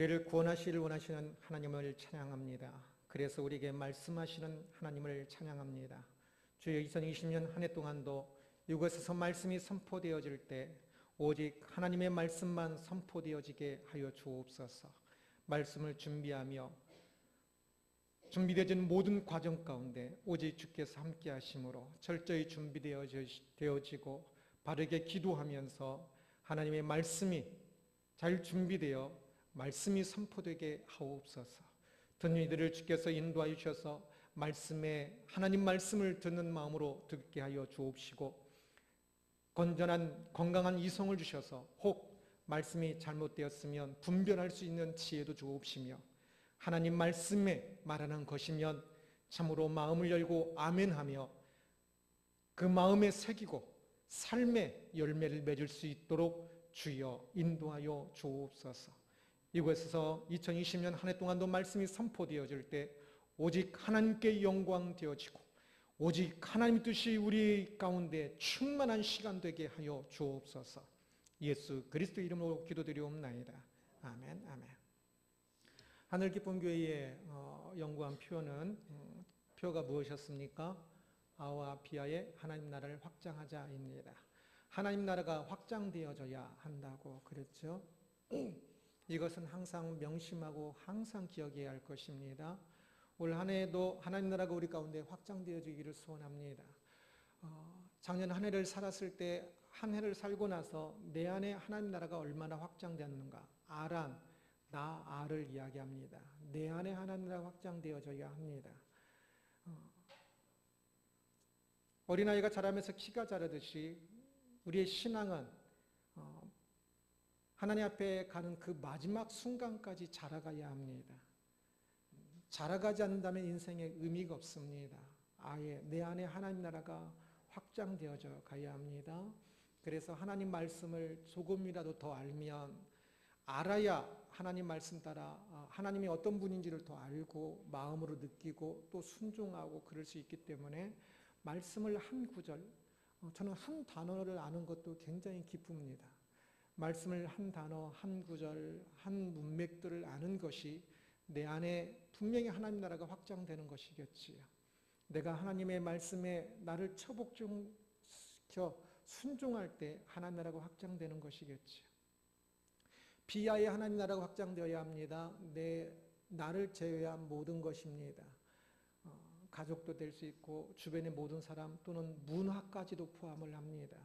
우리를 구원하시기를 원하시는 하나님을 찬양합니다. 그래서 우리에게 말씀하시는 하나님을 찬양합니다. 주여 2020년 한 해 동안도 이곳에서 말씀이 선포되어질 때 오직 하나님의 말씀만 선포되어지게 하여 주옵소서. 말씀을 준비하며 준비되어진 모든 과정 가운데 오직 주께서 함께 하심으로 철저히 준비되어지고 바르게 기도하면서 하나님의 말씀이 잘 준비되어 말씀이 선포되게 하옵소서. 듣는 이들을 주께서 인도하여 주셔서 하나님 말씀을 듣는 마음으로 듣게 하여 주옵시고, 건전한 건강한 이성을 주셔서 혹 말씀이 잘못되었으면 분별할 수 있는 지혜도 주옵시며, 하나님 말씀에 말하는 것이면 참으로 마음을 열고 아멘하며 그 마음에 새기고 삶의 열매를 맺을 수 있도록 주여 인도하여 주옵소서. 이곳에서 2020년 한 해 동안도 말씀이 선포되어질 때 오직 하나님께 영광 되어지고 오직 하나님 뜻이 우리 가운데 충만한 시간 되게 하여 주옵소서. 예수 그리스도 이름으로 기도드리옵나이다. 아멘. 아멘. 하늘 기쁨 교회의 연구한 표어는 표어가 무엇이었습니까? 아와 비아의 하나님 나라를 확장하자입니다. 하나님 나라가 확장되어져야 한다고 그랬죠. 이것은 항상 명심하고 항상 기억해야 할 것입니다. 올 한 해에도 하나님 나라가 우리 가운데 확장되어지기를 소원합니다. 작년 한 해를 살았을 때 한 해를 살고 나서 내 안에 하나님 나라가 얼마나 확장되었는가, 나를 이야기합니다. 내 안에 하나님 나라가 확장되어져야 합니다. 어린아이가 자라면서 키가 자라듯이 우리의 신앙은 하나님 앞에 가는 그 마지막 순간까지 자라가야 합니다. 자라가지 않는다면 인생에 의미가 없습니다. 아예 내 안에 하나님 나라가 확장되어져 가야 합니다. 그래서 하나님 말씀을 조금이라도 더 알아야 하나님 말씀 따라 하나님이 어떤 분인지를 더 알고 마음으로 느끼고 또 순종하고 그럴 수 있기 때문에 말씀을 한 구절, 저는 한 단어를 아는 것도 굉장히 기쁩니다. 말씀을 한 단어, 한 구절, 한 문맥들을 아는 것이 내 안에 분명히 하나님 나라가 확장되는 것이겠지요. 내가 하나님의 말씀에 나를 처복시켜 순종할 때 하나님 나라가 확장되는 것이겠지요. 비아의 하나님 나라가 확장되어야 합니다. 나를 제외한 모든 것입니다. 가족도 될 수 있고 주변의 모든 사람 또는 문화까지도 포함을 합니다.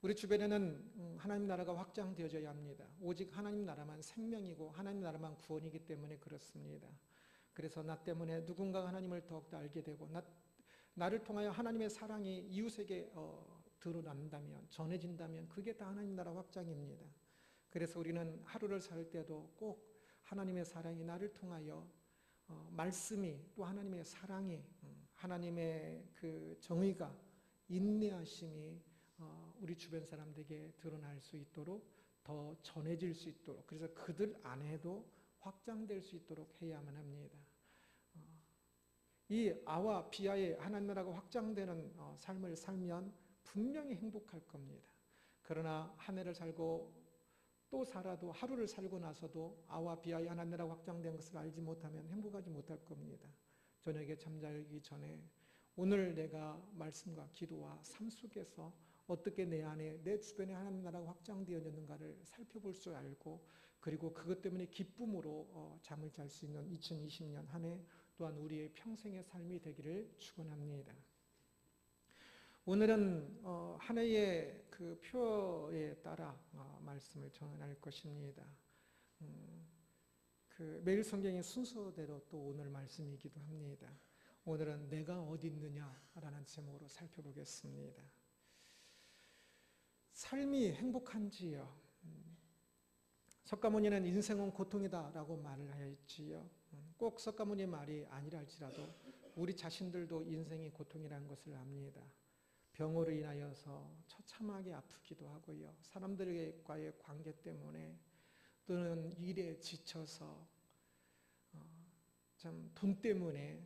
우리 주변에는 하나님 나라가 확장되어져야 합니다. 오직 하나님 나라만 생명이고 하나님 나라만 구원이기 때문에 그렇습니다. 그래서 나 때문에 누군가가 하나님을 더욱더 알게 되고 나를 통하여 하나님의 사랑이 이웃에게 드러난다면, 전해진다면 그게 다 하나님 나라 확장입니다. 그래서 우리는 하루를 살 때도 꼭 하나님의 사랑이 나를 통하여 말씀이 또 하나님의 사랑이 하나님의 그 정의가 인내하심이 우리 주변 사람들에게 드러날 수 있도록 더 전해질 수 있도록, 그래서 그들 안에도 확장될 수 있도록 해야만 합니다. 이 아와 비아의 하나님 나라가 확장되는 삶을 살면 분명히 행복할 겁니다. 그러나 한 해를 살고 또 살아도 하루를 살고 나서도 아와 비아의 하나님 나라가 확장된 것을 알지 못하면 행복하지 못할 겁니다. 저녁에 잠자기 전에 오늘 내가 말씀과 기도와 삶 속에서 어떻게 내 안에 내 주변에 하나님 나라가 확장되어졌는가를 살펴볼 줄 알고, 그리고 그것 때문에 기쁨으로 잠을 잘 수 있는 2020년 한 해 또한 우리의 평생의 삶이 되기를 축원합니다. 오늘은 한 해의 그 표에 따라 말씀을 전할 것입니다. 그 매일 성경의 순서대로 또 오늘 말씀이기도 합니다. 오늘은 내가 어디 있느냐라는 제목으로 살펴보겠습니다. 삶이 행복한지요? 석가모니는 인생은 고통이다라고 말을 하였지요. 꼭 석가모니 말이 아니라 할지라도 우리 자신들도 인생이 고통이라는 것을 압니다. 병으로 인하여서 처참하게 아프기도 하고요. 사람들과의 관계 때문에 또는 일에 지쳐서 참 돈 때문에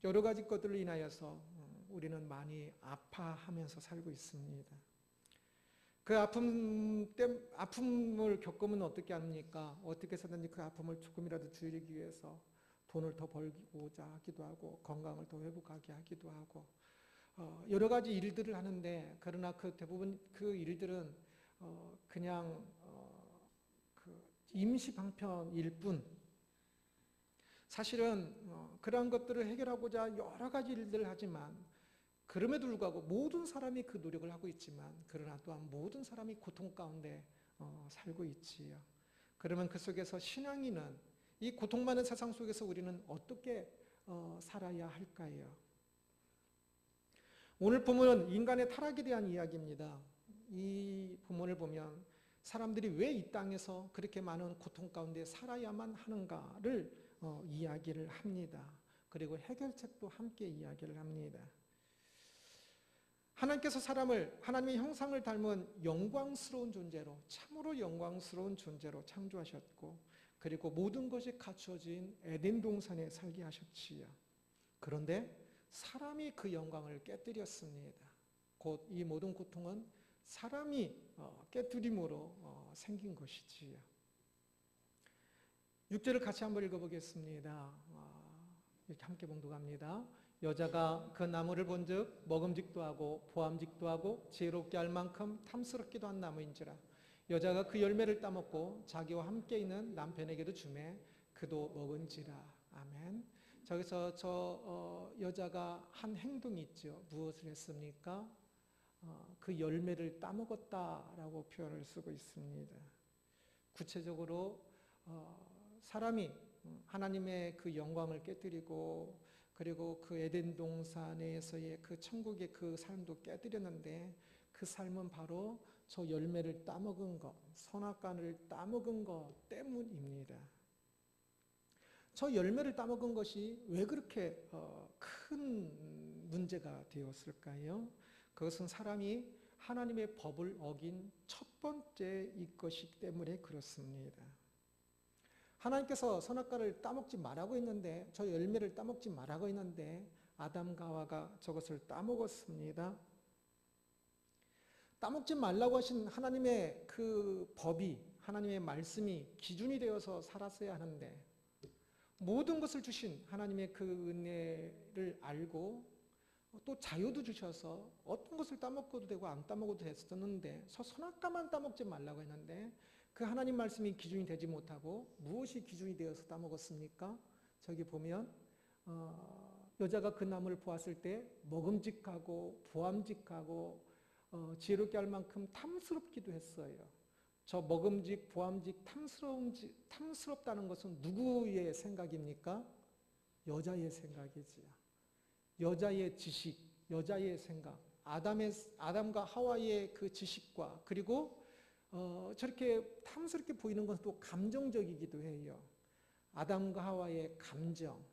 여러 가지 것들로 인하여서 우리는 많이 아파하면서 살고 있습니다. 그 아픔을 겪으면 어떻게 합니까? 어떻게 해서든지 그 아픔을 조금이라도 줄이기 위해서 돈을 더 벌고자 하기도 하고 건강을 더 회복하게 하기도 하고 여러 가지 일들을 하는데, 그러나 그 대부분 그 일들은 그냥 그 임시 방편일 뿐, 사실은 그러한 것들을 해결하고자 여러 가지 일들을 하지만, 그럼에도 불구하고 모든 사람이 그 노력을 하고 있지만, 그러나 또한 모든 사람이 고통 가운데 살고 있지요. 그러면 그 속에서 신앙인은 이 고통 많은 세상 속에서 우리는 어떻게 살아야 할까요? 오늘 본문은 인간의 타락에 대한 이야기입니다. 이 본문을 보면 사람들이 왜 이 땅에서 그렇게 많은 고통 가운데 살아야만 하는가를 이야기를 합니다. 그리고 해결책도 함께 이야기를 합니다. 하나님께서 사람을 하나님의 형상을 닮은 영광스러운 존재로, 참으로 영광스러운 존재로 창조하셨고, 그리고 모든 것이 갖추어진 에덴 동산에 살게 하셨지요. 그런데 사람이 그 영광을 깨뜨렸습니다. 곧 이 모든 고통은 사람이 깨뜨림으로 생긴 것이지요. 6절을 같이 한번 읽어보겠습니다. 이렇게 함께 봉독합니다. 여자가 그 나무를 본즉 먹음직도 하고 보암직도 하고 지혜롭게 할 만큼 탐스럽기도 한 나무인지라. 여자가 그 열매를 따먹고 자기와 함께 있는 남편에게도 주매 그도 먹은지라. 아멘. 저기서 여자가 한 행동이 있죠. 무엇을 했습니까? 그 열매를 따먹었다라고 표현을 쓰고 있습니다. 구체적으로 사람이 하나님의 그 영광을 깨뜨리고, 그리고 그 에덴 동산에서의 그 천국의 그 삶도 깨뜨렸는데, 그 삶은 바로 저 열매를 따먹은 것, 선악과를 따먹은 것 때문입니다. 저 열매를 따먹은 것이 왜 그렇게 큰 문제가 되었을까요? 그것은 사람이 하나님의 법을 어긴 첫 번째일 것이기 때문에 그렇습니다. 하나님께서 선악과를 따먹지 말라고 했는데, 저 열매를 따먹지 말라고 했는데 아담과 하와가 저것을 따먹었습니다. 따먹지 말라고 하신 하나님의 그 법이, 하나님의 말씀이 기준이 되어서 살았어야 하는데, 모든 것을 주신 하나님의 그 은혜를 알고 또 자유도 주셔서 어떤 것을 따먹어도 되고 안 따먹어도 됐었는데, 선악과만 따먹지 말라고 했는데 그 하나님 말씀이 기준이 되지 못하고 무엇이 기준이 되어서 따먹었습니까? 저기 보면 여자가 그 나무를 보았을 때 먹음직하고 보암직하고 지혜롭게 할 만큼 탐스럽기도 했어요. 저 먹음직, 보암직, 탐스럽다는 것은 누구의 생각입니까? 여자의 생각이지요. 여자의 지식, 여자의 생각, 아담과 하와의 그 지식과, 그리고 저렇게 탐스럽게 보이는 것은 또 감정적이기도 해요. 아담과 하와의 감정,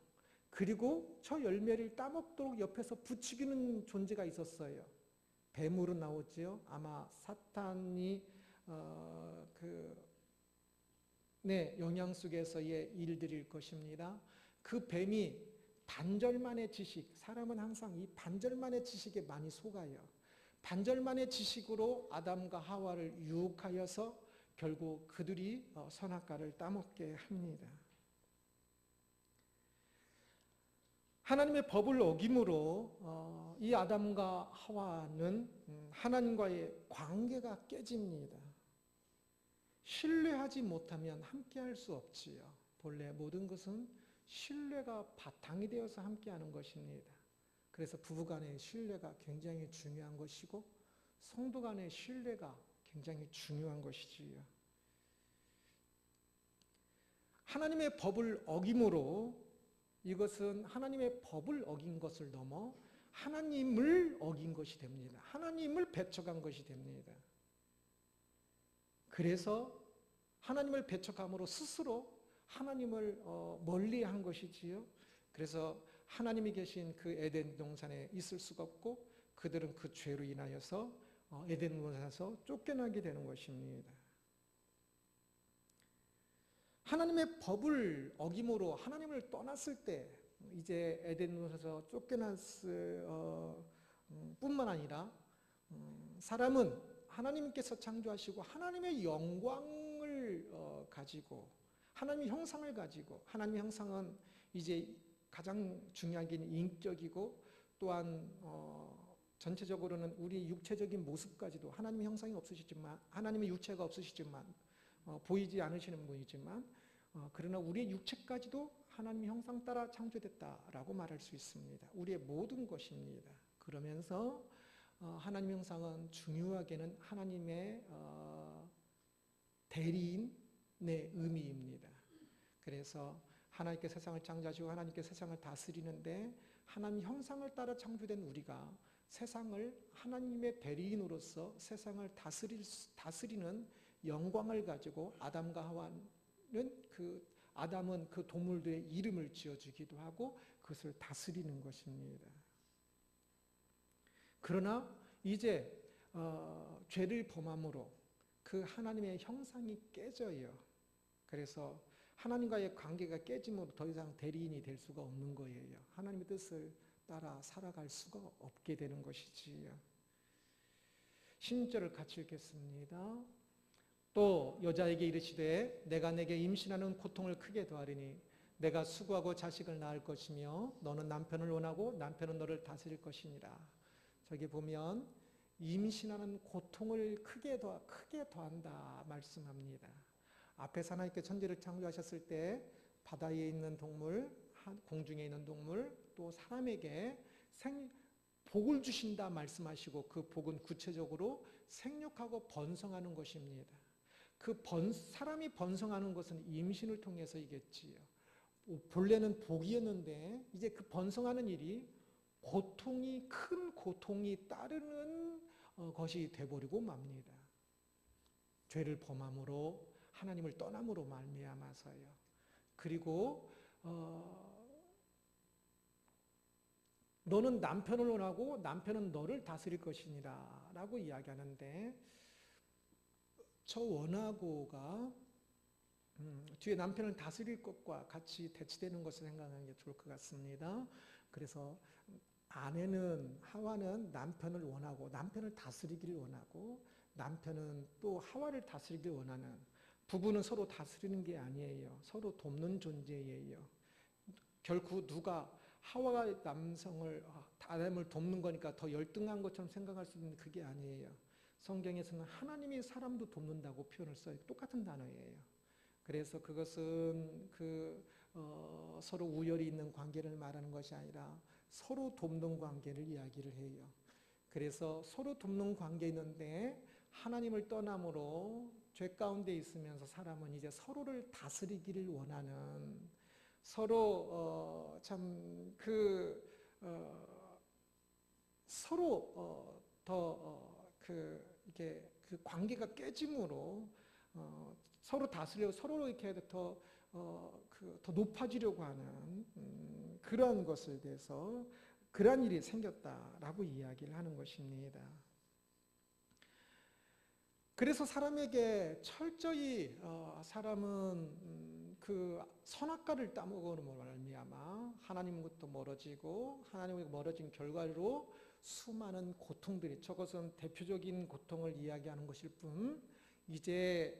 그리고 저 열매를 따먹도록 옆에서 부추기는 존재가 있었어요. 뱀으로 나오지요. 아마 사탄이 영향 속에서의 일들일 것입니다. 그 뱀이 반절만의 지식, 사람은 항상 이 반절만의 지식에 많이 속아요. 반절만의 지식으로 아담과 하와를 유혹하여서 결국 그들이 선악과를 따먹게 합니다. 하나님의 법을 어김으로 이 아담과 하와는 하나님과의 관계가 깨집니다. 신뢰하지 못하면 함께할 수 없지요. 본래 모든 것은 신뢰가 바탕이 되어서 함께하는 것입니다. 그래서 부부 간의 신뢰가 굉장히 중요한 것이고, 성도 간의 신뢰가 굉장히 중요한 것이지요. 하나님의 법을 어김으로, 이것은 하나님의 법을 어긴 것을 넘어 하나님을 어긴 것이 됩니다. 하나님을 배척한 것이 됩니다. 그래서 하나님을 배척함으로 스스로 하나님을 멀리한 것이지요. 그래서 하나님이 계신 그 에덴 동산에 있을 수가 없고, 그들은 그 죄로 인하여서 에덴 동산에서 쫓겨나게 되는 것입니다. 하나님의 법을 어김으로 하나님을 떠났을 때, 이제 에덴 동산에서 쫓겨났을 뿐만 아니라 사람은 하나님께서 창조하시고 하나님의 영광을 가지고 하나님의 형상을 가지고, 하나님의 형상은 이제 가장 중요하게 인격이고 또한 전체적으로는 우리 육체적인 모습까지도 하나님의 형상이 없으시지만, 하나님의 육체가 없으시지만 보이지 않으시는 분이지만, 그러나 우리의 육체까지도 하나님의 형상 따라 창조됐다라고 말할 수 있습니다. 우리의 모든 것입니다. 그러면서 하나님의 형상은 중요하게는 하나님의 대리인의 의미입니다. 그래서 하나님께 세상을 창조하시고 하나님께 세상을 다스리는데, 하나님 형상을 따라 창조된 우리가 세상을 하나님의 대리인으로서 세상을 다스리는 영광을 가지고, 아담과 하와는 아담은 그 동물들의 이름을 지어주기도 하고 그것을 다스리는 것입니다. 그러나 이제 죄를 범함으로 그 하나님의 형상이 깨져요. 그래서 하나님과의 관계가 깨짐으로 더 이상 대리인이 될 수가 없는 거예요. 하나님의 뜻을 따라 살아갈 수가 없게 되는 것이지요. 16절을 같이 읽겠습니다. 또 여자에게 이르시되 내가 내게 임신하는 고통을 크게 더하리니 내가 수고하고 자식을 낳을 것이며 너는 남편을 원하고 남편은 너를 다스릴 것이니라. 저기 보면 임신하는 고통을 크게 더한다 말씀합니다. 앞에서 하나님께 천지를 창조하셨을 때 바다에 있는 동물, 공중에 있는 동물, 또 사람에게 복을 주신다 말씀하시고, 그 복은 구체적으로 생육하고 번성하는 것입니다. 사람이 번성하는 것은 임신을 통해서이겠지요. 본래는 복이었는데 이제 그 번성하는 일이 큰 고통이 따르는 것이 돼버리고 맙니다. 죄를 범함으로, 하나님을 떠남으로 말미암아서요. 그리고 너는 남편을 원하고 남편은 너를 다스릴 것이니라 라고 이야기하는데, 저 원하고가 뒤에 남편을 다스릴 것과 같이 대치되는 것을 생각하는 게 좋을 것 같습니다. 그래서 하와는 남편을 원하고 남편을 다스리기를 원하고, 남편은 또 하와를 다스리기를 원하는, 부부는 서로 다스리는 게 아니에요. 서로 돕는 존재예요. 결코 누가 하와가 아담을 돕는 거니까 더 열등한 것처럼 생각할 수 있는, 그게 아니에요. 성경에서는 하나님이 사람도 돕는다고 표현을 써요. 똑같은 단어예요. 그래서 그것은 서로 우열이 있는 관계를 말하는 것이 아니라 서로 돕는 관계를 이야기를 해요. 그래서 서로 돕는 관계에 있는데, 하나님을 떠남으로 죄 가운데 있으면서 사람은 이제 서로를 다스리기를 원하는, 서로 이렇게 그 관계가 깨짐으로 서로 다스려 서로 이렇게 더 높아지려고 하는 그런 것에 대해서 그러한 일이 생겼다라고 이야기를 하는 것입니다. 그래서 사람에게 철저히 사람은 그 선악과를 따먹음으로 말미암아 하나님부터 멀어지고, 하나님과 멀어진 결과로 수많은 고통들이, 저것은 대표적인 고통을 이야기하는 것일 뿐, 이제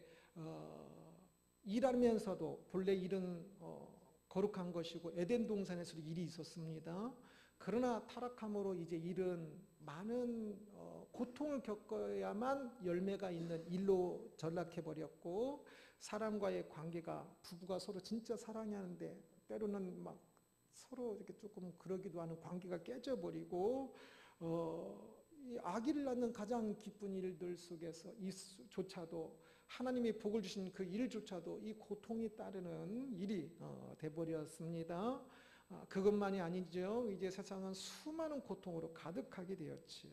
일하면서도 본래 일은 거룩한 것이고 에덴 동산에서도 일이 있었습니다. 그러나 타락함으로 이제 일은 많은 고통을 겪어야만 열매가 있는 일로 전락해버렸고, 사람과의 관계가, 부부가 서로 진짜 사랑하는데 때로는 막 서로 이렇게 조금 그러기도 하는 관계가 깨져버리고, 이 아기를 낳는 가장 기쁜 일들 속에서 이조차도, 하나님이 복을 주신 그 일조차도 이 고통이 따르는 일이 돼버렸습니다. 그것만이 아니죠. 이제 세상은 수많은 고통으로 가득하게 되었지요.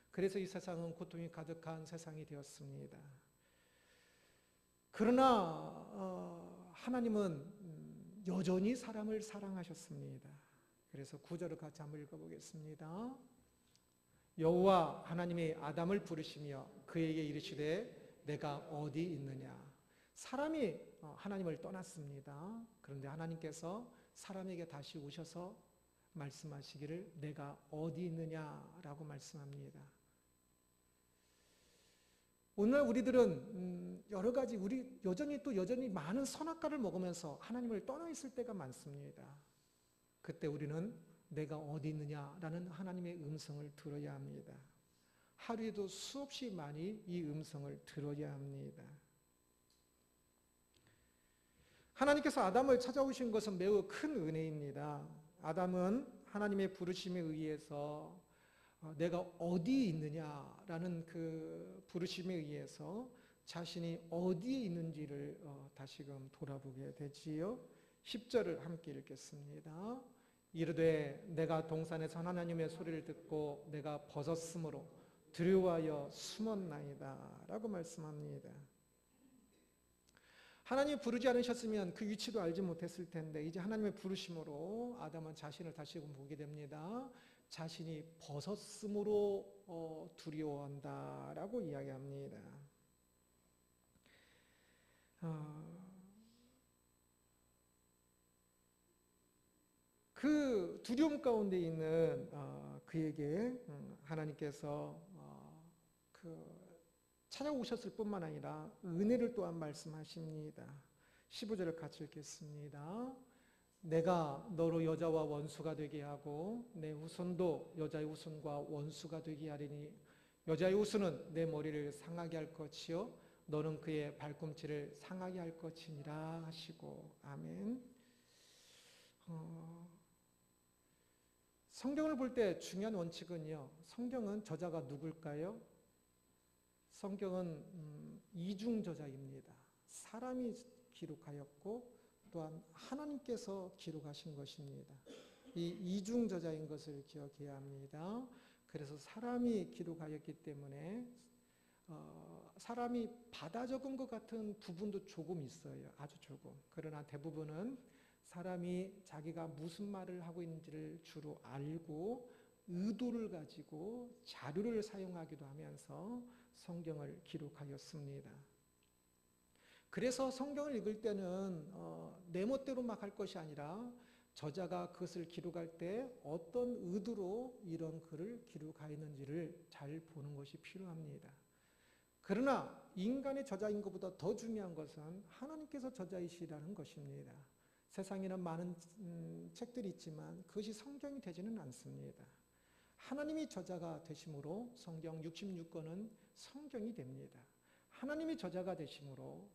그래서 이 세상은 고통이 가득한 세상이 되었습니다. 그러나 하나님은 여전히 사람을 사랑하셨습니다. 그래서 9절을 같이 한번 읽어보겠습니다. 여호와 하나님이 아담을 부르시며 그에게 이르시되 내가 어디 있느냐. 사람이 하나님을 떠났습니다. 그런데 하나님께서 사람에게 다시 오셔서 말씀하시기를 내가 어디 있느냐라고 말씀합니다. 오늘날 우리들은 여러 가지 우리 여전히 많은 선악과를 먹으면서 하나님을 떠나 있을 때가 많습니다. 그때 우리는 내가 어디 있느냐라는 하나님의 음성을 들어야 합니다. 하루에도 수없이 많이 이 음성을 들어야 합니다. 하나님께서 아담을 찾아오신 것은 매우 큰 은혜입니다. 아담은 하나님의 부르심에 의해서 내가 어디에 있느냐라는 그 부르심에 의해서 자신이 어디에 있는지를 다시금 돌아보게 되지요. 10절을 함께 읽겠습니다. 이르되 내가 동산에서 하나님의 소리를 듣고 내가 벗었으므로 두려워하여 숨었나이다 라고 말씀합니다. 하나님이 부르지 않으셨으면 그 위치도 알지 못했을 텐데 이제 하나님의 부르심으로 아담은 자신을 다시금 보게 됩니다. 자신이 벗었으므로 두려워한다라고 이야기합니다. 그 두려움 가운데 있는 그에게 하나님께서 찾아오셨을 뿐만 아니라 은혜를 또한 말씀하십니다. 15절을 같이 읽겠습니다. 내가 너로 여자와 원수가 되게 하고 내 후손도 여자의 후손과 원수가 되게 하리니 여자의 후손은 내 머리를 상하게 할 것이요 너는 그의 발꿈치를 상하게 할 것이니라 하시고 아멘. 성경을 볼 때 중요한 원칙은요. 성경은 저자가 누굴까요? 성경은 이중저자입니다. 사람이 기록하였고 또한 하나님께서 기록하신 것입니다. 이 이중저자인 것을 기억해야 합니다. 그래서 사람이 기록하였기 때문에 사람이 받아 적은 것 같은 부분도 조금 있어요. 아주 조금. 그러나 대부분은 사람이 자기가 무슨 말을 하고 있는지를 주로 알고 의도를 가지고 자료를 사용하기도 하면서 성경을 기록하였습니다. 그래서 성경을 읽을 때는 내 멋대로 막 할 것이 아니라 저자가 그것을 기록할 때 어떤 의도로 이런 글을 기록하였는지를 잘 보는 것이 필요합니다. 그러나 인간의 저자인 것보다 더 중요한 것은 하나님께서 저자이시라는 것입니다. 세상에는 많은 책들이 있지만 그것이 성경이 되지는 않습니다. 하나님이 저자가 되심으로 성경 66권은 성경이 됩니다. 하나님이 저자가 되심으로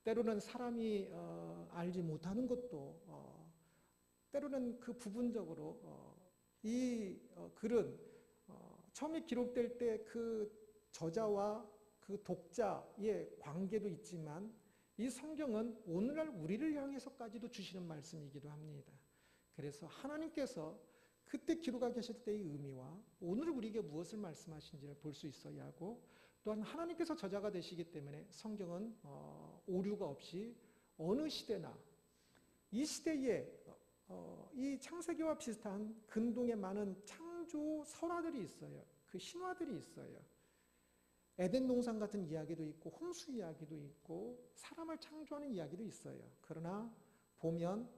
때로는 사람이 알지 못하는 것도 때로는 그 부분적으로 이 글은 처음에 기록될 때 그 저자와 그 독자의 관계도 있지만 이 성경은 오늘날 우리를 향해서까지도 주시는 말씀이기도 합니다. 그래서 하나님께서 그때 기록하고 계실 때의 의미와 오늘 우리에게 무엇을 말씀하신지를 볼 수 있어야 하고 또한 하나님께서 저자가 되시기 때문에 성경은 오류가 없이 어느 시대나 이 시대에 이 창세기와 비슷한 근동의 많은 창조 설화들이 있어요. 그 신화들이 있어요. 에덴 동산 같은 이야기도 있고 홍수 이야기도 있고 사람을 창조하는 이야기도 있어요. 그러나 보면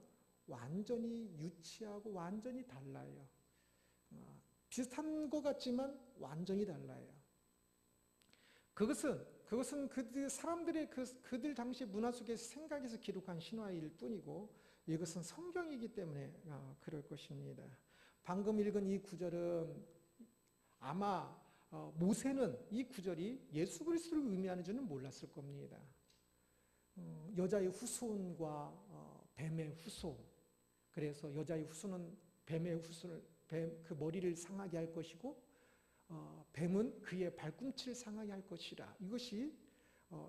완전히 유치하고 완전히 달라요. 비슷한 것 같지만 완전히 달라요. 그것은 그들 사람들의 그들 당시 문화 속에서 생각에서 기록한 신화일 뿐이고 이것은 성경이기 때문에 그럴 것입니다. 방금 읽은 이 구절은 아마 모세는 이 구절이 예수 그리스도를 의미하는 줄은 몰랐을 겁니다. 여자의 후손과 뱀의 후손. 그래서 여자의 후손은 뱀의 후손을 그 머리를 상하게 할 것이고 뱀은 그의 발꿈치를 상하게 할 것이라.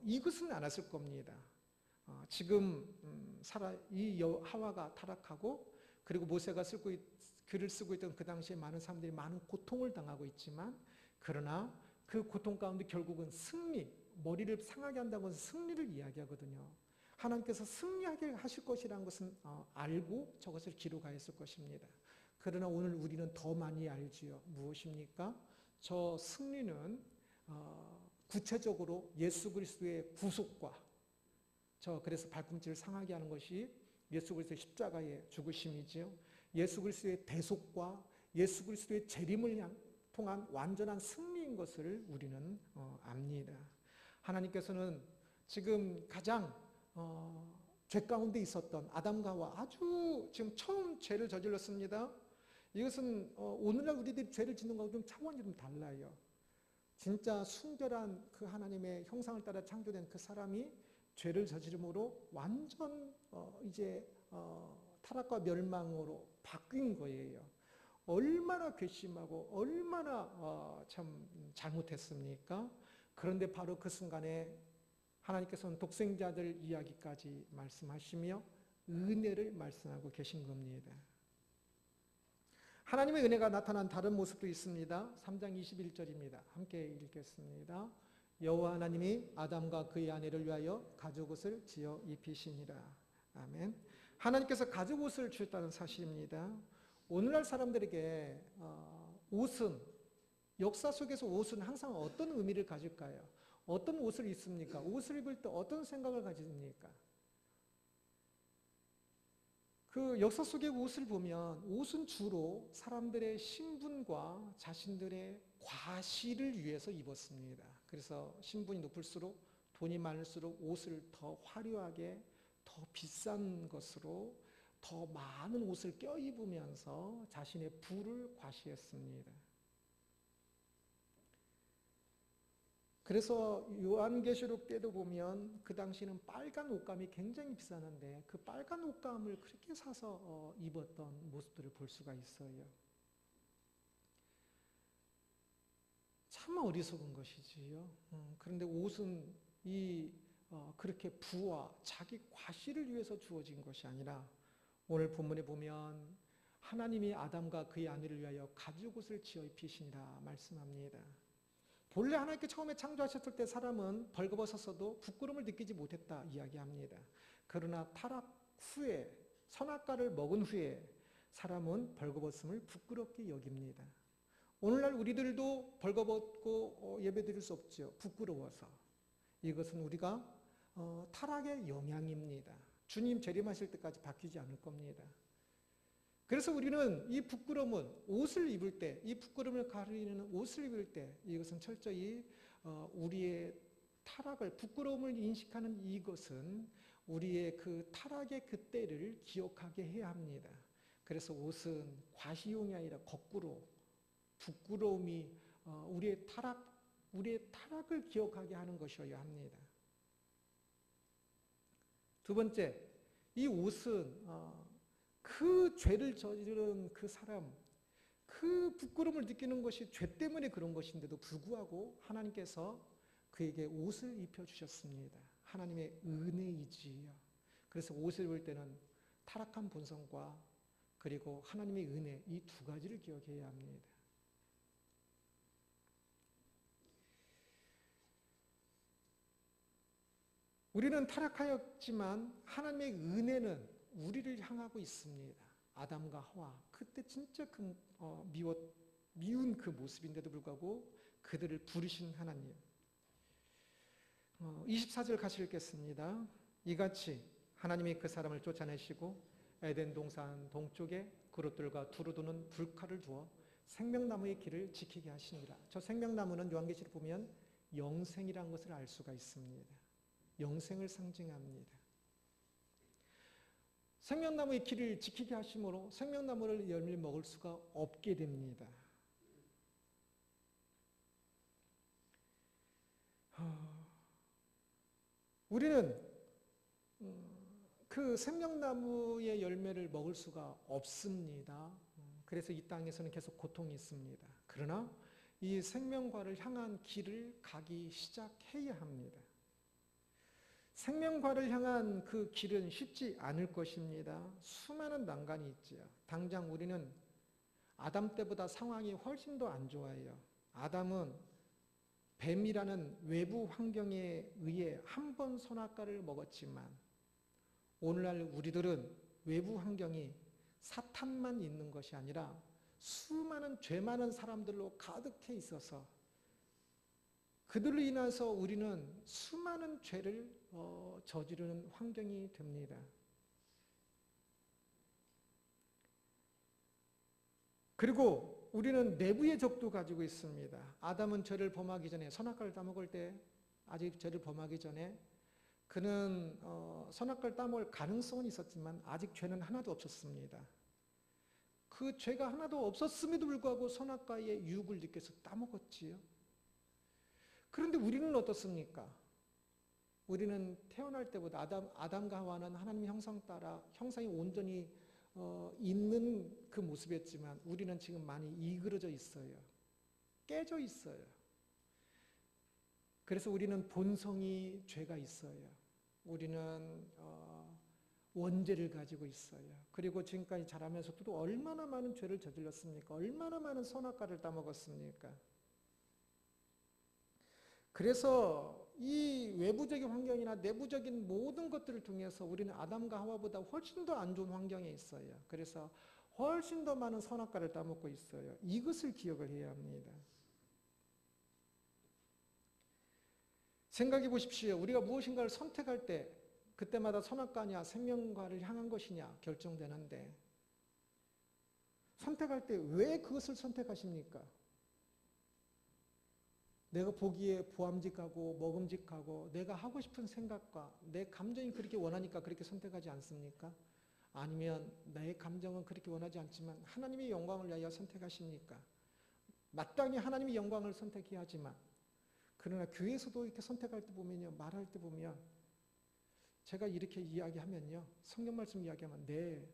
이것은 알았을 겁니다. 지금 이 하와가 타락하고 그리고 모세가 글을 쓰고 있던 그 당시에 많은 사람들이 많은 고통을 당하고 있지만 그러나 그 고통 가운데 결국은 승리, 머리를 상하게 한다고 해서 승리를 이야기하거든요. 하나님께서 승리하게 하실 것이라는 것은 알고 저것을 기록하였을 것입니다. 그러나 오늘 우리는 더 많이 알지요. 무엇입니까? 저 승리는 구체적으로 예수 그리스도의 구속과 그래서 발꿈치를 상하게 하는 것이 예수 그리스도의 십자가의 죽으심이지요. 예수 그리스도의 대속과 예수 그리스도의 재림을 통한 완전한 승리인 것을 우리는 압니다. 하나님께서는 지금 가장 죄 가운데 있었던 아담과 하와 아주 지금 처음 죄를 저질렀습니다. 이것은 오늘날 우리들이 죄를 짓는 것과 좀 차원이 좀 달라요. 진짜 순결한 그 하나님의 형상을 따라 창조된 그 사람이 죄를 저지름으로 완전 이제 타락과 멸망으로 바뀐 거예요. 얼마나 괘씸하고 얼마나 참 잘못했습니까? 그런데 바로 그 순간에 하나님께서는 독생자들 이야기까지 말씀하시며 은혜를 말씀하고 계신 겁니다. 하나님의 은혜가 나타난 다른 모습도 있습니다. 3장 21절입니다. 함께 읽겠습니다. 여호와 하나님이 아담과 그의 아내를 위하여 가죽옷을 지어 입히시니라. 아멘. 하나님께서 가죽옷을 주셨다는 사실입니다. 오늘날 사람들에게 옷은, 역사 속에서 옷은 항상 어떤 의미를 가질까요? 어떤 옷을 입습니까? 옷을 입을 때 어떤 생각을 가집니까? 그 역사 속의 옷을 보면 옷은 주로 사람들의 신분과 자신들의 과시를 위해서 입었습니다. 그래서 신분이 높을수록, 돈이 많을수록 옷을 더 화려하게, 더 비싼 것으로 더 많은 옷을 껴입으면서 자신의 부를 과시했습니다. 그래서 요한계시록 때도 보면 그 당시는 빨간 옷감이 굉장히 비쌌는데 그 빨간 옷감을 그렇게 사서 입었던 모습들을 볼 수가 있어요. 참 어리석은 것이지요. 그런데 옷은 그렇게 부와 자기 과시를 위해서 주어진 것이 아니라 오늘 본문에 보면 하나님이 아담과 그의 아내를 위하여 가죽옷을 지어 입히시니라 말씀합니다. 본래 하나님께 처음에 창조하셨을 때 사람은 벌거벗었어도 부끄러움을 느끼지 못했다 이야기합니다. 그러나 타락 후에, 선악과를 먹은 후에 사람은 벌거벗음을 부끄럽게 여깁니다. 오늘날 우리들도 벌거벗고 예배드릴 수 없죠. 부끄러워서. 이것은 우리가 타락의 영향입니다. 주님 재림하실 때까지 바뀌지 않을 겁니다. 그래서 우리는 이 부끄러움은 옷을 입을 때, 이 부끄러움을 가리는 옷을 입을 때 이것은 철저히 우리의 타락을, 부끄러움을 인식하는 이것은 우리의 그 타락의 그때를 기억하게 해야 합니다. 그래서 옷은 과시용이 아니라 거꾸로 부끄러움이 우리의 타락을 기억하게 하는 것이어야 합니다. 두 번째, 이 옷은 그 죄를 저지른 그 사람, 그 부끄러움을 느끼는 것이 죄 때문에 그런 것인데도 불구하고 하나님께서 그에게 옷을 입혀주셨습니다. 하나님의 은혜이지요. 그래서 옷을 입을 때는 타락한 본성과 그리고 하나님의 은혜, 이 두 가지를 기억해야 합니다. 우리는 타락하였지만 하나님의 은혜는 우리를 향하고 있습니다. 아담과 하와, 그때 진짜 미운 그 모습인데도 불구하고 그들을 부르신 하나님. 24절 같이 읽겠습니다. 이같이 하나님이 그 사람을 쫓아내시고 에덴 동산 동쪽에 그릇들과 두루 도는 불칼을 두어 생명나무의 길을 지키게 하시니라. 저 생명나무는 요한계시록 보면 영생이라는 것을 알 수가 있습니다. 영생을 상징합니다. 생명나무의 길을 지키게 하심으로 생명나무를 열매를 먹을 수가 없게 됩니다. 우리는 그 생명나무의 열매를 먹을 수가 없습니다. 그래서 이 땅에서는 계속 고통이 있습니다. 그러나 이 생명과를 향한 길을 가기 시작해야 합니다. 생명과를 향한 그 길은 쉽지 않을 것입니다. 수많은 난관이 있지요. 당장 우리는 아담 때보다 상황이 훨씬 더 안 좋아요. 아담은 뱀이라는 외부 환경에 의해 한 번 선악과를 먹었지만 오늘날 우리들은 외부 환경이 사탄만 있는 것이 아니라 수많은 죄 많은 사람들로 가득해 있어서 그들로 인해서 우리는 수많은 죄를 저지르는 환경이 됩니다. 그리고 우리는 내부의 적도 가지고 있습니다. 아담은 죄를 범하기 전에 선악과를 따먹을 때 아직 죄를 범하기 전에 그는 선악과를 따먹을 가능성은 있었지만 아직 죄는 하나도 없었습니다. 그 죄가 하나도 없었음에도 불구하고 선악과의 유혹을 느껴서 따먹었지요. 그런데 우리는 어떻습니까? 우리는 태어날 때보다 아담과 하와는 하나님의 형상 따라 형상이 온전히 있는 그 모습이었지만 우리는 지금 많이 이그러져 있어요. 깨져 있어요. 그래서 우리는 본성이 죄가 있어요. 우리는 원죄를 가지고 있어요. 그리고 지금까지 자라면서도 얼마나 많은 죄를 저질렀습니까? 얼마나 많은 선악과를 따먹었습니까? 그래서 이 외부적인 환경이나 내부적인 모든 것들을 통해서 우리는 아담과 하와보다 훨씬 더 안 좋은 환경에 있어요. 그래서 훨씬 더 많은 선악과를 따먹고 있어요. 이것을 기억을 해야 합니다. 생각해 보십시오. 우리가 무엇인가를 선택할 때 그때마다 선악과냐 생명과를 향한 것이냐 결정되는데 선택할 때 왜 그것을 선택하십니까? 내가 보기에 보암직하고 먹음직하고 내가 하고 싶은 생각과 내 감정이 그렇게 원하니까 그렇게 선택하지 않습니까? 아니면 내 감정은 그렇게 원하지 않지만 하나님의 영광을 위하여 선택하십니까? 마땅히 하나님의 영광을 선택해야 하지만 그러나 교회에서도 이렇게 선택할 때 보면요, 말할 때 보면 제가 이렇게 이야기하면요, 성경 말씀 이야기하면 네,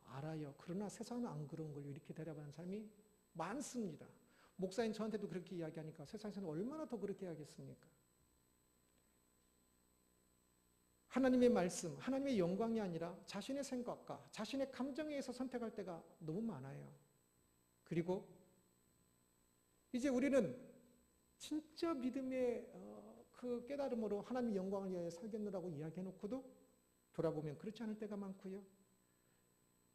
알아요. 그러나 세상은 안 그런 걸요. 이렇게 대답하는 사람이 많습니다. 목사님 저한테도 그렇게 이야기하니까 세상에서는 얼마나 더 그렇게 하겠습니까? 하나님의 말씀, 하나님의 영광이 아니라 자신의 생각과 자신의 감정에 의해서 선택할 때가 너무 많아요. 그리고 이제 우리는 진짜 믿음의 그 깨달음으로 하나님의 영광을 위하여 살겠노라고 이야기해놓고도 돌아보면 그렇지 않을 때가 많고요.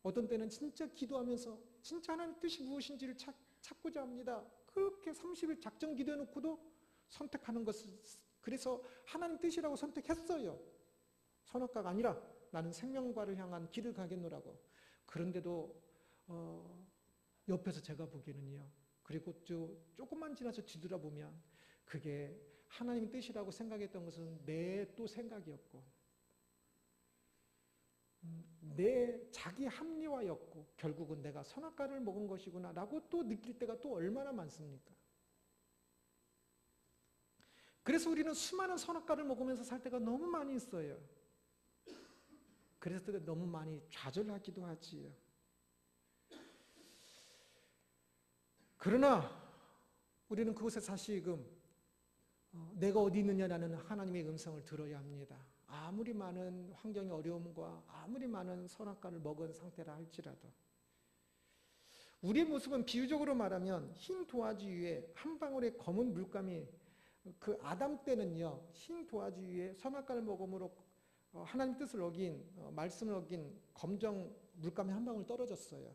어떤 때는 진짜 기도하면서 진짜 하나님의 뜻이 무엇인지를 찾고자 합니다. 그렇게 30일 작정 기도해놓고도 선택하는 것을 그래서 하나님 뜻이라고 선택했어요. 선악과가 아니라 나는 생명과를 향한 길을 가겠노라고. 그런데도 옆에서 제가 보기에는요. 그리고 조금만 지나서 뒤돌아보면 그게 하나님의 뜻이라고 생각했던 것은 내 또 생각이었고 내 자기 합리화였고 결국은 내가 선악과를 먹은 것이구나 라고 또 느낄 때가 또 얼마나 많습니까? 그래서 우리는 수많은 선악과를 먹으면서 살 때가 너무 많이 있어요. 그래서 너무 많이 좌절하기도 하지요. 그러나 우리는 그곳에 다시금 내가 어디 있느냐라는 하나님의 음성을 들어야 합니다. 아무리 많은 환경의 어려움과 아무리 많은 선악과를 먹은 상태라 할지라도 우리의 모습은 비유적으로 말하면 흰 도화지 위에 한 방울의 검은 물감이 그 아담 때는요. 흰 도화지 위에 선악과를 먹음으로 하나님 뜻을 어긴 말씀을 어긴 검정 물감이 한 방울 떨어졌어요.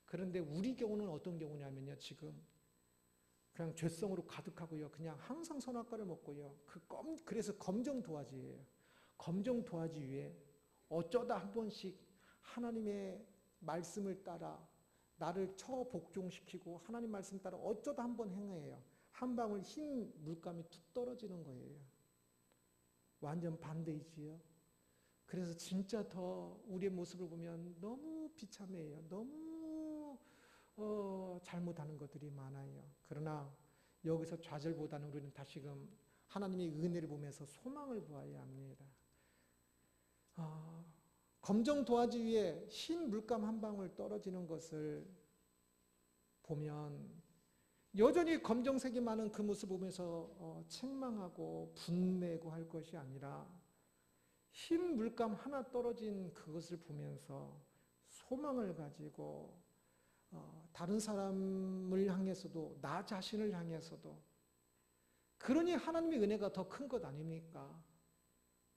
그런데 우리 경우는 어떤 경우냐면요. 지금 그냥 죄성으로 가득하고요. 그냥 항상 선악과를 먹고요. 그래서 검정 도화지예요. 검정 도화지 위에 어쩌다 한 번씩 하나님의 말씀을 따라 나를 처복종시키고 하나님 말씀 따라 어쩌다 한 번 행해요. 한 방울 흰 물감이 툭 떨어지는 거예요. 완전 반대이지요. 그래서 진짜 더 우리의 모습을 보면 너무 비참해요. 너무 잘못하는 것들이 많아요. 그러나 여기서 좌절보다는 우리는 다시금 하나님의 은혜를 보면서 소망을 보아야 합니다. 검정 도화지 위에 흰 물감 한 방울 떨어지는 것을 보면 여전히 검정색이 많은 그 모습을 보면서 책망하고 분내고 할 것이 아니라 흰 물감 하나 떨어진 그것을 보면서 소망을 가지고 다른 사람을 향해서도 나 자신을 향해서도 그러니 하나님의 은혜가 더 큰 것 아닙니까?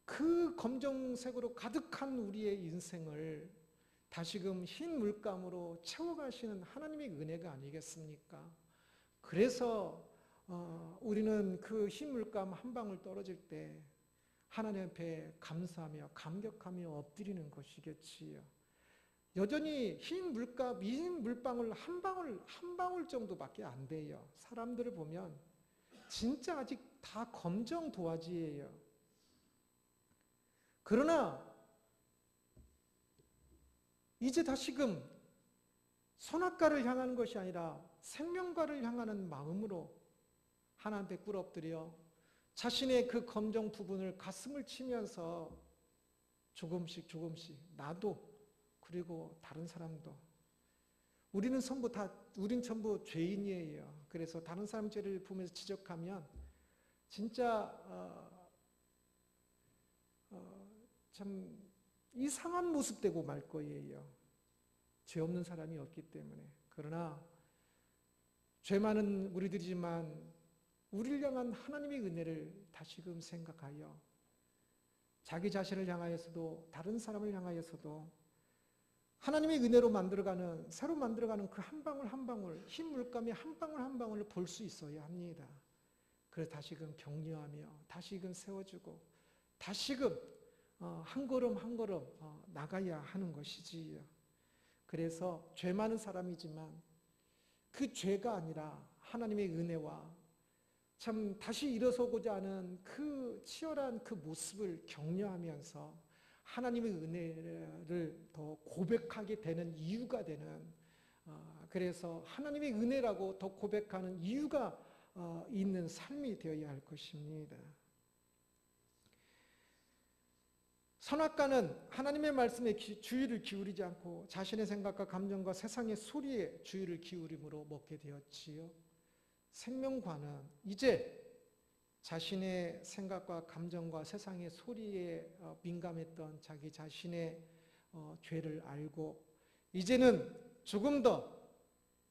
그 검정색으로 가득한 우리의 인생을 다시금 흰 물감으로 채워가시는 하나님의 은혜가 아니겠습니까? 그래서 우리는 그 흰 물감 한 방울 떨어질 때 하나님 앞에 감사하며 감격하며 엎드리는 것이겠지요. 여전히 흰 물방울 한 방울 정도밖에 안 돼요. 사람들을 보면 진짜 아직 다 검정 도화지예요. 그러나 이제 다시금 선악과를 향하는 것이 아니라 생명과를 향하는 마음으로 하나님 앞에 꿇어 엎드려 자신의 그 검정 부분을 가슴을 치면서 조금씩 나도 그리고 다른 사람도 우린 전부 죄인이에요. 그래서 다른 사람 죄를 보면서 지적하면 진짜 참 이상한 모습 되고 말 거예요. 죄 없는 사람이 없기 때문에. 그러나 죄 많은 우리들이지만 우리를 향한 하나님의 은혜를 다시금 생각하여 자기 자신을 향하여서도 다른 사람을 향하여서도 하나님의 은혜로 만들어가는, 새로 만들어가는 그 한 방울 한 방울, 흰 물감의 한 방울 한 방울을 볼 수 있어야 합니다. 그래서 다시금 격려하며 다시금 세워주고 다시금 한 걸음 한 걸음 나가야 하는 것이지요. 그래서 죄 많은 사람이지만 그 죄가 아니라 하나님의 은혜와 참 다시 일어서고자 하는 그 치열한 그 모습을 격려하면서 하나님의 은혜를 더 고백하게 되는 이유가 되는, 그래서 하나님의 은혜라고 더 고백하는 이유가 있는 삶이 되어야 할 것입니다. 선악과는 하나님의 말씀에 주의를 기울이지 않고 자신의 생각과 감정과 세상의 소리에 주의를 기울임으로 먹게 되었지요. 생명과는 이제 자신의 생각과 감정과 세상의 소리에 민감했던 자기 자신의 죄를 알고 이제는 조금 더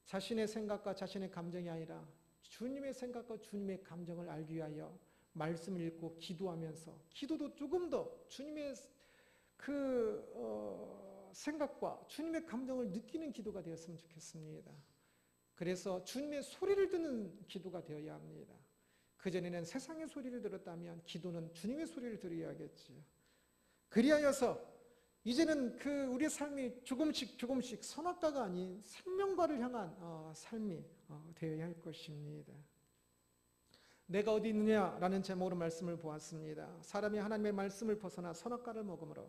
자신의 생각과 자신의 감정이 아니라 주님의 생각과 주님의 감정을 알기 위하여 말씀을 읽고 기도하면서 기도도 조금 더 주님의 생각과 주님의 감정을 느끼는 기도가 되었으면 좋겠습니다. 그래서 주님의 소리를 듣는 기도가 되어야 합니다. 그전에는 세상의 소리를 들었다면 기도는 주님의 소리를 들어야겠지요. 그리하여서 이제는 우리의 삶이 조금씩 선악과가 아닌 생명과를 향한 삶이 되어야 할 것입니다. 내가 어디 있느냐라는 제목으로 말씀을 보았습니다. 사람이 하나님의 말씀을 벗어나 선악과를 먹음으로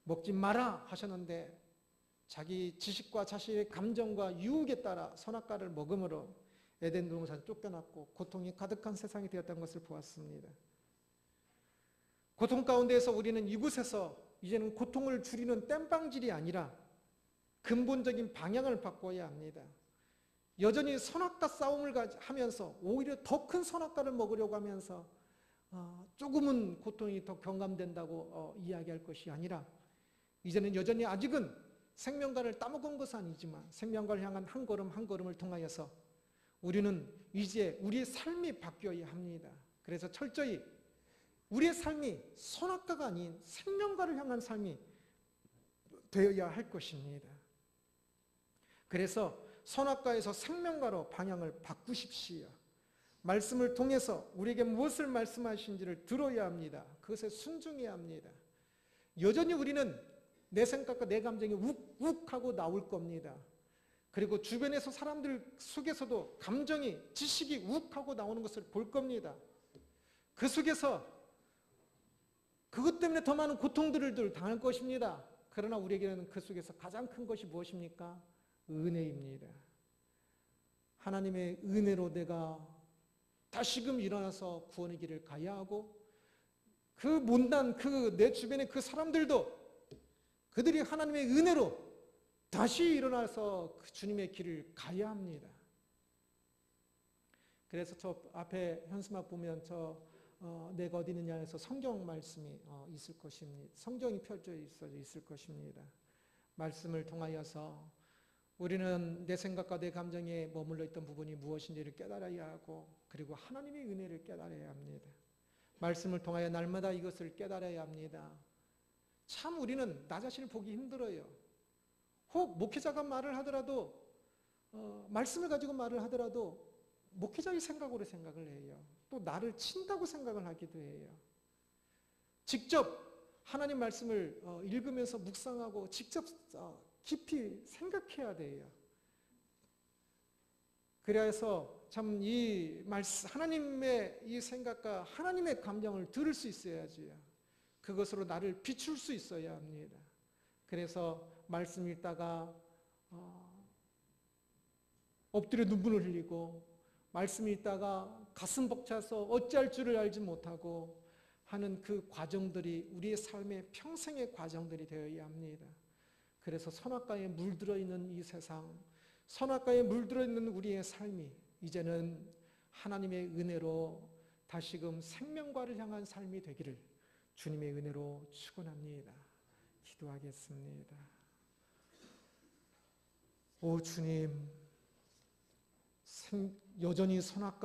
먹지 마라 하셨는데 자기 지식과 자신의 감정과 유혹에 따라 선악과를 먹음으로 에덴 동산에서 쫓겨났고 고통이 가득한 세상이 되었다는 것을 보았습니다. 고통 가운데에서 우리는 이곳에서 이제는 고통을 줄이는 땜빵질이 아니라 근본적인 방향을 바꿔야 합니다. 여전히 선악과 싸움을 하면서 오히려 더 큰 선악과를 먹으려고 하면서 조금은 고통이 더 경감된다고 이야기할 것이 아니라 이제는 여전히 아직은 생명과를 따먹은 것은 아니지만 생명과를 향한 한 걸음 한 걸음을 통하여서 우리는 이제 우리의 삶이 바뀌어야 합니다. 그래서 철저히 우리의 삶이 선악과가 아닌 생명과를 향한 삶이 되어야 할 것입니다. 그래서 선악과에서 생명과로 방향을 바꾸십시오. 말씀을 통해서 우리에게 무엇을 말씀하신지를 들어야 합니다. 그것에 순종해야 합니다. 여전히 우리는 내 생각과 내 감정이 욱욱하고 나올 겁니다. 그리고 주변에서 사람들 속에서도 감정이, 지식이 욱하고 나오는 것을 볼 겁니다. 그 속에서 그것 때문에 더 많은 고통들을 당할 것입니다. 그러나 우리에게는 그 속에서 가장 큰 것이 무엇입니까? 은혜입니다. 하나님의 은혜로 내가 다시금 일어나서 구원의 길을 가야 하고 그 못난 내 주변의 그 사람들도 그들이 하나님의 은혜로 다시 일어나서 그 주님의 길을 가야 합니다. 그래서 저 앞에 현수막 보면 내가 어디 있느냐에서 성경 말씀이 있을 것입니다. 성경이 펼쳐 있을 것입니다. 말씀을 통하여서 우리는 내 생각과 내 감정에 머물러 있던 부분이 무엇인지를 깨달아야 하고 그리고 하나님의 은혜를 깨달아야 합니다. 말씀을 통하여 날마다 이것을 깨달아야 합니다. 참 우리는 나 자신을 보기 힘들어요. 혹 목회자가 말을 하더라도 말씀을 가지고 말을 하더라도 목회자의 생각으로 생각을 해요. 또 나를 친다고 생각을 하기도 해요. 직접 하나님 말씀을 읽으면서 묵상하고 직접 깊이 생각해야 돼요. 그래서 참 이 말씀, 하나님의 이 생각과 하나님의 감정을 들을 수 있어야지요. 그것으로 나를 비출 수 있어야 합니다. 그래서 말씀 읽다가 엎드려 눈물을 흘리고 말씀 읽다가 가슴 벅차서 어찌할 줄을 알지 못하고 하는 그 과정들이 우리의 삶의 평생의 과정들이 되어야 합니다. 그래서 선악과에 물들어 있는 이 세상, 선악과에 물들어 있는 우리의 삶이 이제는 하나님의 은혜로 다시금 생명과를 향한 삶이 되기를 주님의 은혜로 축원합니다. 기도하겠습니다. 오 주님, 여전히 선악과